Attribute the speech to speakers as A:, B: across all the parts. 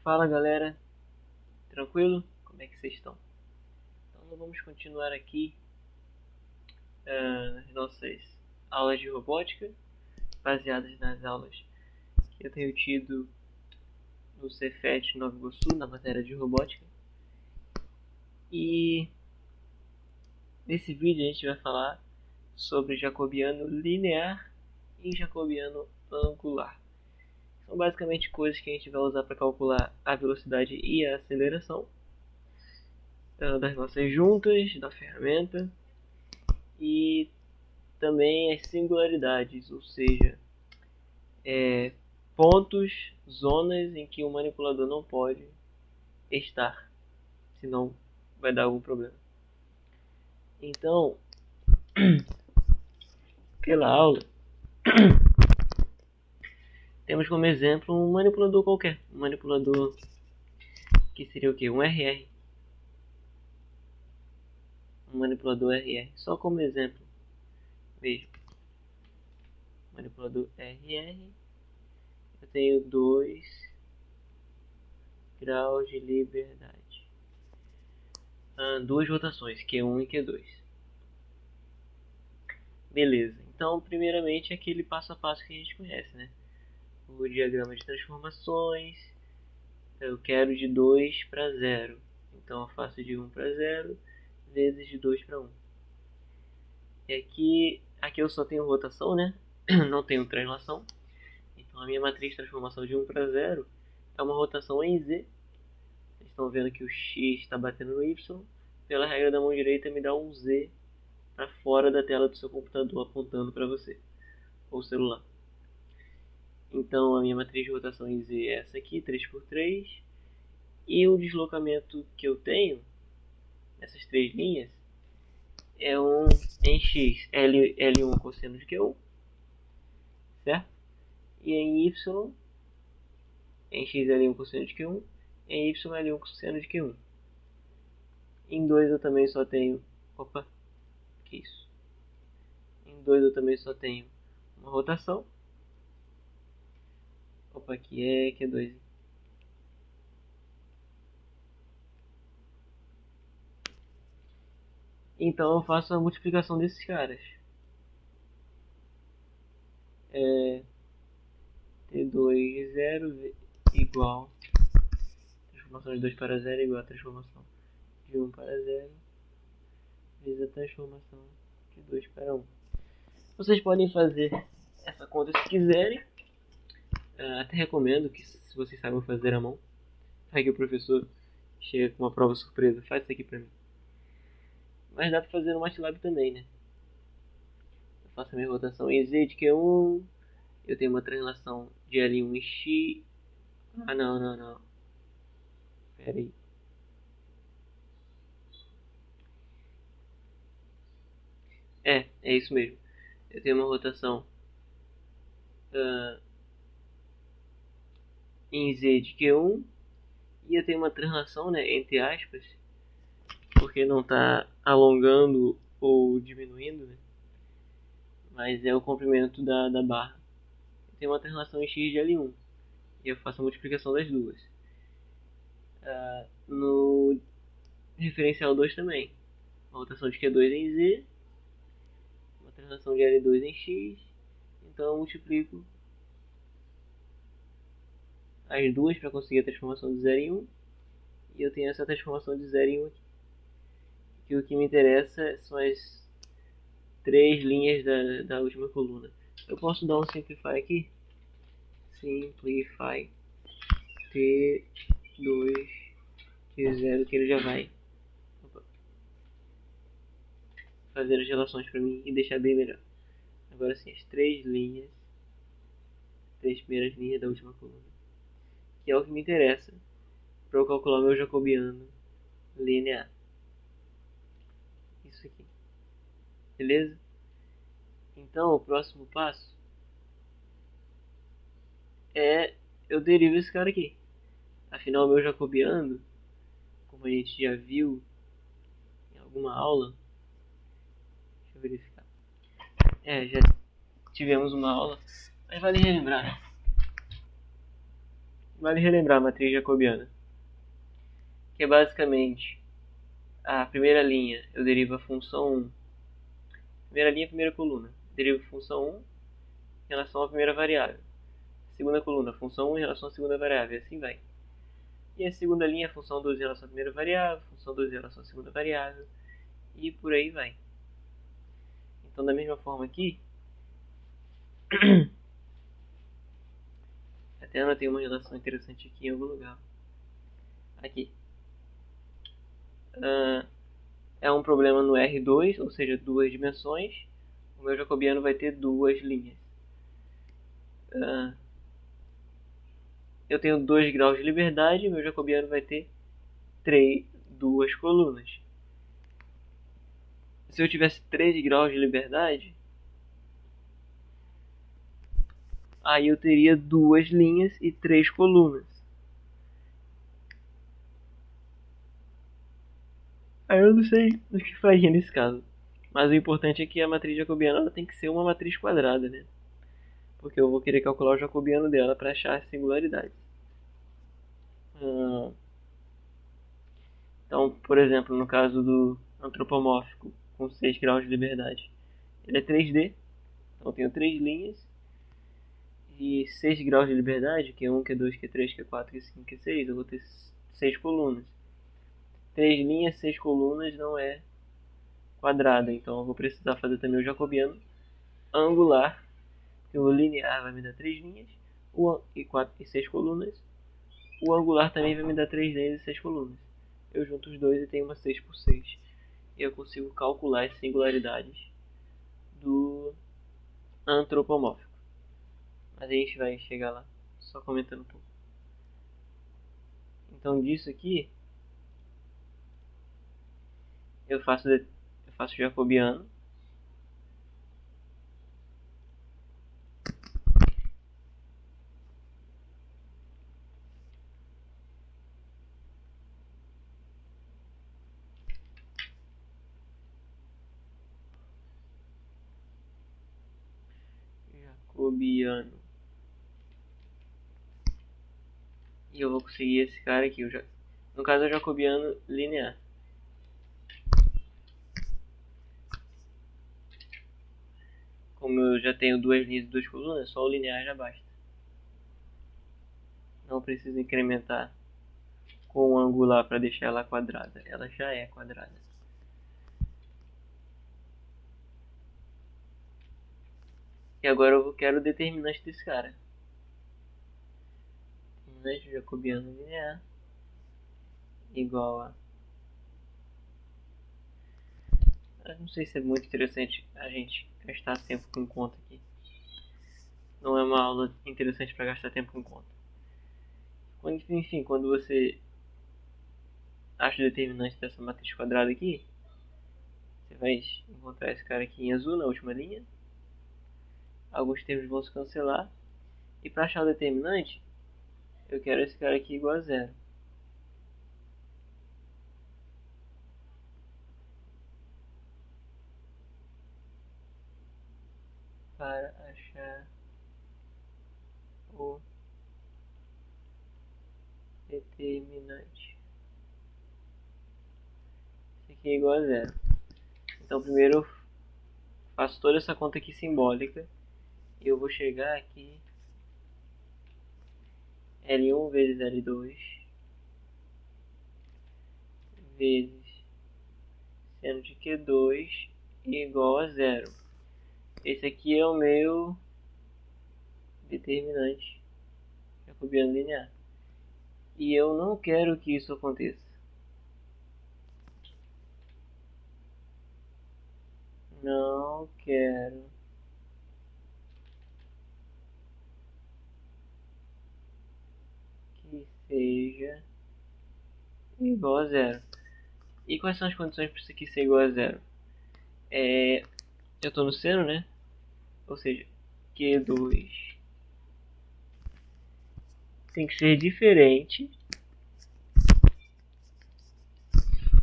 A: Fala galera, tranquilo? Como é que vocês estão? Então vamos continuar aqui as nossas aulas de robótica, baseadas nas aulas que eu tenho tido no Cefet Nova Iguaçu, na matéria de robótica. E nesse vídeo a gente vai falar sobre jacobiano linear e jacobiano angular. São basicamente coisas que a gente vai usar para calcular a velocidade e a aceleração das nossas juntas, da ferramenta, e também as singularidades, ou seja, pontos, zonas em que o manipulador não pode estar, senão vai dar algum problema. Então, pela aula, temos como exemplo um manipulador qualquer, um manipulador que seria o que? Um RR. Um manipulador RR, só como exemplo. Veja, manipulador RR, eu tenho 2 graus de liberdade, duas rotações, Q1 e Q2. Beleza, então primeiramente aquele passo a passo que a gente conhece, né? O diagrama de transformações. Eu quero de 2 para 0, então eu faço de 1 para 0 vezes de 2 para 1. E aqui eu só tenho rotação, né? Não tenho translação. Então a minha matriz de transformação de 1 para 0 é uma rotação em Z. Vocês estão vendo que o X está batendo no Y. Pela regra da mão direita me dá um Z para fora da tela do seu computador, apontando para você ou celular. Então a minha matriz de rotação em Z é essa aqui, 3×3. E o deslocamento que eu tenho nessas 3 linhas é um em x, L1 cosseno de Q1, certo? E em y, em x L1 cosseno de Q1, em y L1 cosseno de Q1. Em 2 eu também só tenho, que isso? Em 2 eu também só tenho uma rotação. Aqui é Q2. Então eu faço a multiplicação desses caras. T2 de 0 igual transformação de 2 para 0 igual a transformação de 1 para 0 vezes a transformação de 2 para 1. Vocês podem fazer essa conta se quiserem. Até recomendo que, se vocês sabem fazer à mão, vai que o professor chega com uma prova surpresa, faz isso aqui pra mim. Mas dá pra fazer no MATLAB também, né? Eu faço a minha rotação em Z de Q1, eu tenho uma translação de L1 em X. Não. Pera aí. É isso mesmo. Eu tenho uma rotação em Z de Q1 e eu tenho uma translação, né, entre aspas, porque não está alongando ou diminuindo, né? Mas é o comprimento da barra. Eu tenho uma translação em x de L1 e eu faço a multiplicação das duas. No referencial 2 também, uma rotação de Q2 em Z, uma translação de L2 em x, então eu multiplico as duas para conseguir a transformação de 0 em 1, e eu tenho essa transformação de 0 em 1 aqui. Que o que me interessa são as 3 linhas da última coluna. Eu posso dar um simplify aqui. Simplify T2 de 0, que ele já vai fazer as relações para mim e deixar bem melhor. Agora sim, as 3 primeiras linhas da última coluna, que é o que me interessa para eu calcular meu jacobiano linear. Isso aqui. Beleza? Então o próximo passo é eu derivo esse cara aqui. Afinal, meu jacobiano, como a gente já viu em alguma aula, deixa eu verificar. Já tivemos uma aula, mas vale relembrar. vale relembrar a matriz jacobiana, que é basicamente a primeira linha eu derivo a função 1, primeira linha, primeira coluna, derivo a função 1 em relação à primeira variável, segunda coluna, função 1 em relação à segunda variável, e assim vai. E a segunda linha, função 2 em relação à primeira variável, função 2 em relação à segunda variável, e por aí vai. Então, da mesma forma aqui, até anotei uma relação interessante aqui em algum lugar. Aqui. É um problema no R2, ou seja, duas dimensões. O meu jacobiano vai ter duas linhas. Eu tenho 2 graus de liberdade, meu jacobiano vai ter duas colunas. Se eu tivesse 3 graus de liberdade, aí eu teria 2 linhas e 3 colunas. Aí eu não sei o que faria nesse caso. Mas o importante é que a matriz jacobiana ela tem que ser uma matriz quadrada, né? Porque eu vou querer calcular o jacobiano dela para achar as singularidades. Então, por exemplo, no caso do antropomórfico com 6 graus de liberdade, ele é 3D, então eu tenho 3 linhas e 6 graus de liberdade, que é 1, que é 2, que é 3, que é 4, que é 5, que é 6, eu vou ter 6 colunas. 3 linhas, 6 colunas não é quadrada, então eu vou precisar fazer também o jacobiano angular, que o linear vai me dar 3 linhas e 4 e 6 colunas, o angular também vai me dar 3 linhas e 6 colunas. Eu junto os dois e tenho uma 6 por 6. E eu consigo calcular as singularidades do antropomórfico. Mas a gente vai chegar lá, só comentando um pouco. Então disso aqui, eu faço jacobiano. E eu vou conseguir esse cara aqui. No caso é o jacobiano linear. Como eu já tenho duas linhas e duas colunas, só o linear já basta. Não preciso incrementar com o angular para deixar ela quadrada. Ela já é quadrada. E agora eu quero o determinante desse cara. Determinante do jacobiano linear igual a... Eu não sei se é muito interessante a gente gastar tempo com conta aqui. Não é uma aula interessante para gastar tempo com conta. Enfim, quando você acha o determinante dessa matriz quadrada aqui, você vai encontrar esse cara aqui em azul na última linha. Alguns termos vão se cancelar. E para achar o determinante, eu quero esse cara aqui igual a zero. Para achar o determinante. Esse aqui é igual a zero. Então primeiro eu faço toda essa conta aqui simbólica. E eu vou chegar aqui L1 vezes L2 vezes seno de Q2 igual a zero. Esse aqui é o meu determinante jacobiano linear. E eu não quero que isso aconteça. Não quero que seja igual a zero. E quais são as condições para isso aqui ser igual a zero? Eu estou no seno, né? Ou seja, Q2 tem que ser diferente.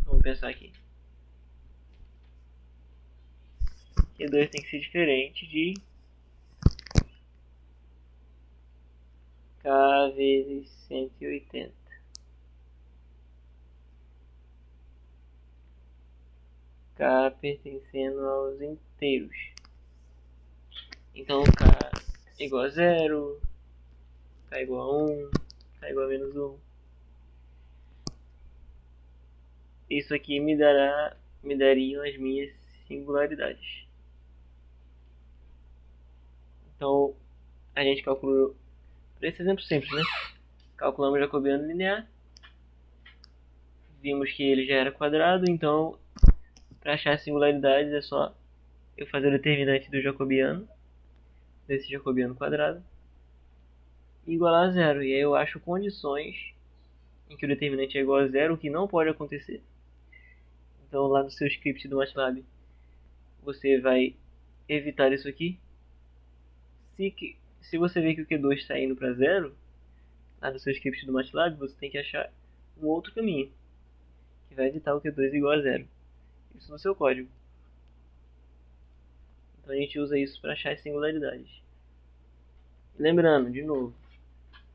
A: Vamos pensar aqui. Q2 tem que ser diferente de K vezes 180. K pertencendo aos inteiros. Então K é igual a 0, K é igual a 1, K é igual a menos 1. Isso aqui me dariam as minhas singularidades. Então a gente calculou, por esse exemplo simples, né? Calculamos o jacobiano linear. Vimos que ele já era quadrado, então para achar as singularidades é só eu fazer o determinante do jacobiano, desse jacobiano quadrado, igualar a zero. E aí eu acho condições em que o determinante é igual a zero, o que não pode acontecer. Então lá no seu script do MATLAB você vai evitar isso aqui. Se você vê que o Q2 está indo para zero, lá no seu script do MATLAB você tem que achar um outro caminho que vai evitar o Q2 igual a zero. Isso no seu código. Então a gente usa isso para achar as singularidades. Lembrando, de novo,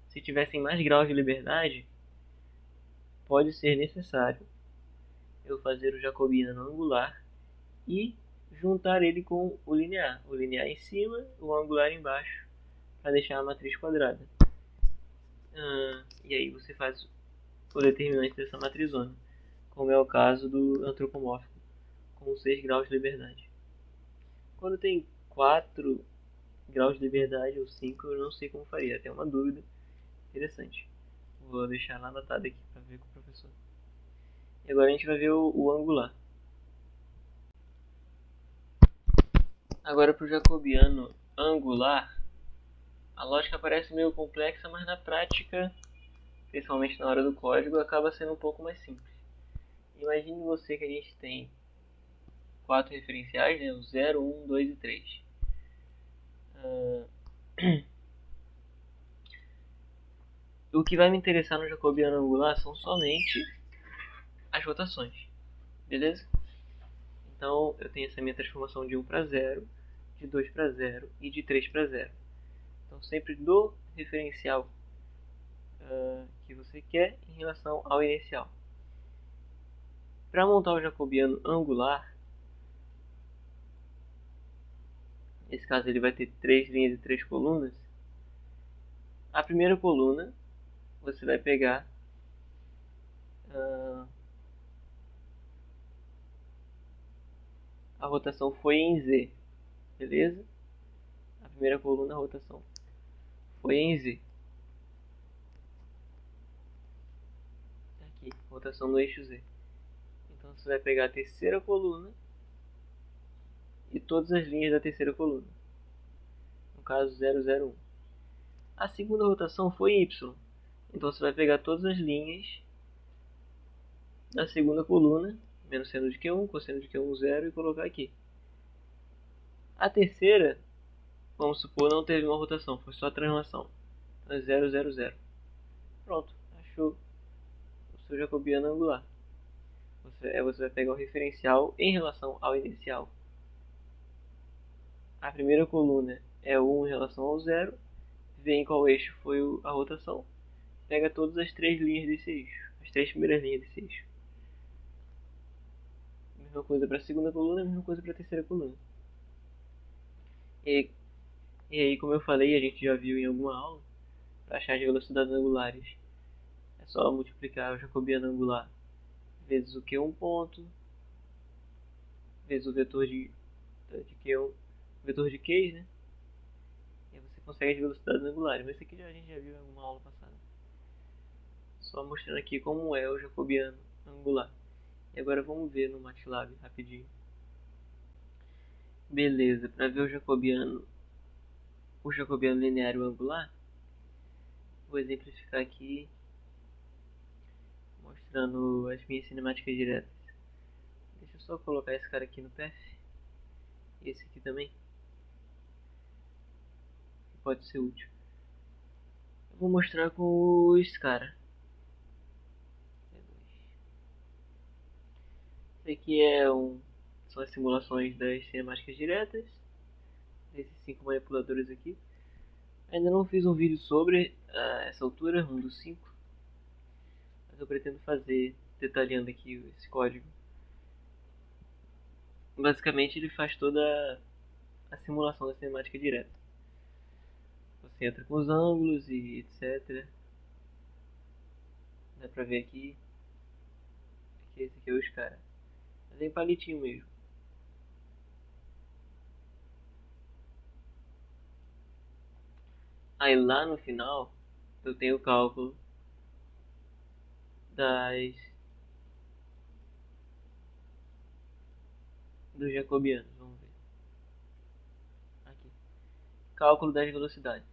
A: se tivessem mais graus de liberdade, pode ser necessário eu fazer o jacobiano angular e juntar ele com o linear em cima, o angular embaixo, para deixar a matriz quadrada. E aí você faz o determinante dessa matrizona, como é o caso do antropomórfico, com 6 graus de liberdade. Quando tem 4 graus de liberdade ou 5, eu não sei como faria, até uma dúvida interessante. Vou deixar lá anotado aqui para ver com o professor. E agora a gente vai ver o angular. Agora para o jacobiano angular, a lógica parece meio complexa, mas na prática, principalmente na hora do código, acaba sendo um pouco mais simples. Imagine você que a gente tem 4 referenciais, né? O 0, 1, 2 e 3. O que vai me interessar no jacobiano angular são somente as rotações, beleza? Então eu tenho essa minha transformação de 1 para 0, de 2 para 0 e de 3 para 0. Então sempre do referencial que você quer em relação ao inicial. Para montar o jacobiano angular, nesse caso ele vai ter 3 linhas e 3 colunas. A primeira coluna você vai pegar a rotação foi em Z, beleza? A primeira coluna, a rotação foi em Z. Aqui, rotação no eixo Z. Então você vai pegar a terceira coluna e todas as linhas da terceira coluna. No caso 0, 0, 1. A segunda rotação foi em Y. Então você vai pegar todas as linhas da segunda coluna, menos seno de Q1, cosseno de Q1, 0, e colocar aqui. A terceira, vamos supor, não teve uma rotação, foi só a translação. Então é 0, 0, 0. Pronto, achou o seu jacobiano angular. Você vai pegar o referencial em relação ao inicial. A primeira coluna é o 1 em relação ao 0. Vê em qual eixo foi a rotação. Pega todas as 3 linhas desse eixo. As 3 primeiras linhas desse eixo. Mesma coisa para a segunda coluna, mesma coisa para a terceira coluna. E aí, como eu falei, a gente já viu em alguma aula, para achar as velocidades angulares, é só multiplicar o jacobiano angular vezes o Q1 ponto, vezes o vetor de Q1, vetor de Q, né? E aí você consegue as velocidades angulares. Mas isso aqui a gente já viu em alguma aula passada. Só mostrando aqui como é o jacobiano angular. E agora vamos ver no MATLAB rapidinho. Beleza, para ver o jacobiano linear e o angular, vou exemplificar aqui mostrando as minhas cinemáticas diretas. Deixa eu só colocar esse cara aqui no PF e esse aqui também, que pode ser útil. Eu vou mostrar com os cara. Esse aqui são as simulações das cinemáticas diretas, desses 5 manipuladores aqui. Ainda não fiz um vídeo sobre essa altura, um dos 5, mas eu pretendo fazer detalhando aqui esse código. Basicamente ele faz toda a simulação da cinemática direta. Você entra com os ângulos e etc. Dá pra ver aqui que esse aqui é os caras. Mas é em palitinho mesmo. Aí lá no final eu tenho o cálculo dos jacobianos. Vamos ver. Aqui. Cálculo das velocidades.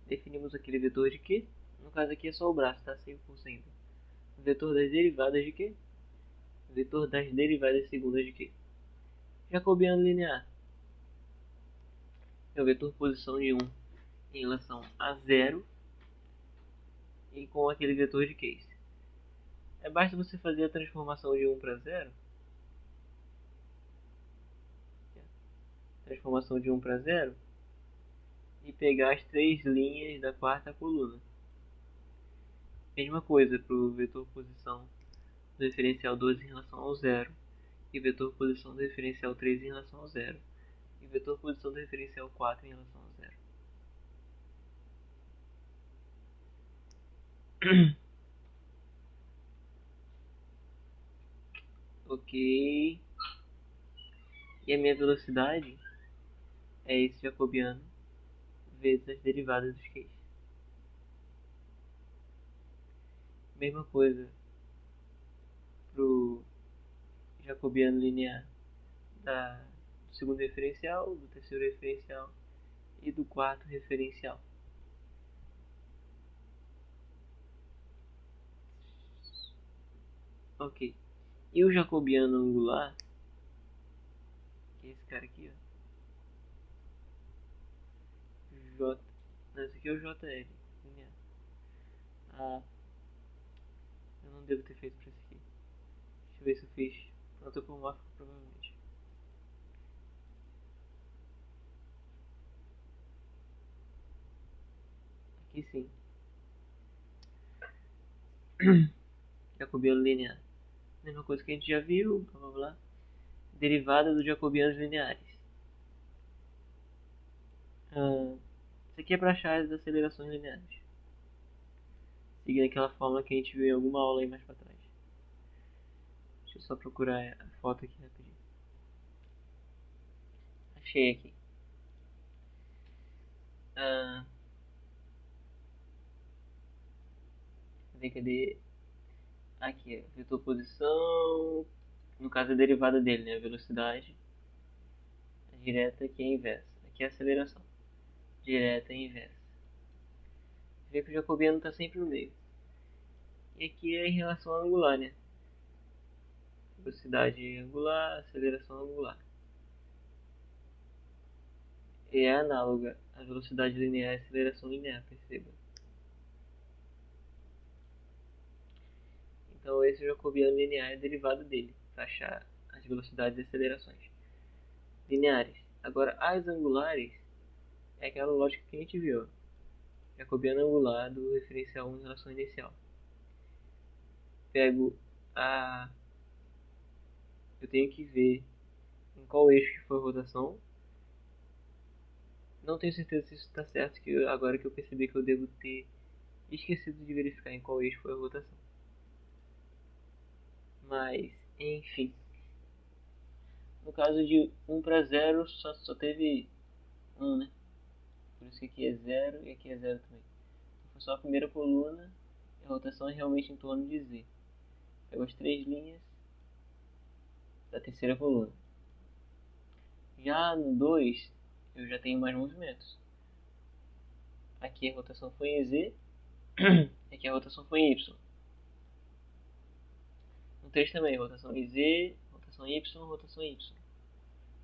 A: Definimos aquele vetor de Q. No caso aqui é só o braço, tá? 5%. Vetor das derivadas de Q. Vetor das derivadas segundas de Q. Jacobiano linear. É o vetor posição de 1 em relação a 0 e com aquele vetor de case. Basta você fazer a transformação de 1 para 0. Transformação de 1 para 0 e pegar as 3 linhas da quarta coluna. Mesma coisa para o vetor posição do referencial 12 em relação ao 0 e vetor posição do referencial 3 em relação ao 0 e vetor posição do referencial 4 em relação ao 0. Ok. E a minha velocidade é esse jacobiano vezes as derivadas dos Qs. Mesma coisa pro jacobiano linear do segundo referencial, do terceiro referencial e do quarto referencial. Ok. E o jacobiano angular, que é esse cara aqui, ó. J. Não, esse aqui é o JL. Ah, eu não devo ter feito pra esse aqui. Deixa eu ver se eu fiz antropomórfico, provavelmente. Aqui sim. Jacobiano linear. Mesma coisa que a gente já viu, blá blá blá. Derivada dos jacobianos lineares. Isso aqui é para achar as acelerações lineares. Seguindo aquela fórmula que a gente viu em alguma aula aí mais para trás. Deixa eu só procurar a foto aqui rapidinho. Achei aqui. Cadê? Aqui é vetor posição. No caso é a derivada dele, né? A velocidade. A direta aqui é a inversa. Aqui é a aceleração. Direta e inversa. Vê que o jacobiano está sempre no meio. E aqui é em relação ao angular, né? Velocidade angular, aceleração angular. E é análoga à velocidade linear e aceleração linear, perceba. Então esse jacobiano linear é derivado dele, para achar as velocidades e acelerações lineares. Agora as angulares é aquela lógica que a gente viu. Jacobiano angular do referencial 1 em relação ao inicial. Pego a... Eu tenho que ver em qual eixo que foi a rotação. Não tenho certeza se isso está certo, que agora que eu percebi que eu devo ter esquecido de verificar em qual eixo foi a rotação. Mas, enfim. No caso de 1 para 0, só teve 1, né? Por isso que aqui é 0 e aqui é 0 também. Então foi só a primeira coluna e a rotação é realmente em torno de Z. Pego as 3 linhas da terceira coluna. Já no 2, eu já tenho mais movimentos. Aqui a rotação foi em Z, e aqui a rotação foi em Y. No 3 também, rotação em Z, rotação em Y, rotação em Y.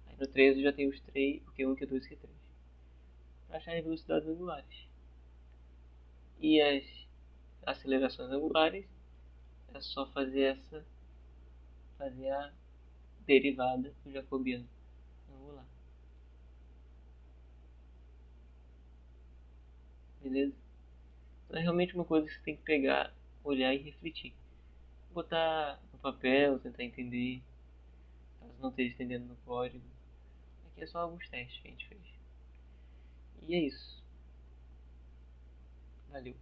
A: Aí no 3 eu já tenho os 3, o Q1, Q2 e Q3. Para achar as velocidades angulares. E as acelerações angulares, é só fazer a derivada do jacobiano angular. beleza? Então é realmente uma coisa que você tem que pegar, olhar e refletir. Botar no papel, tentar entender, caso não esteja entendendo no código. Aqui é só alguns testes que a gente fez. E é isso. Valeu.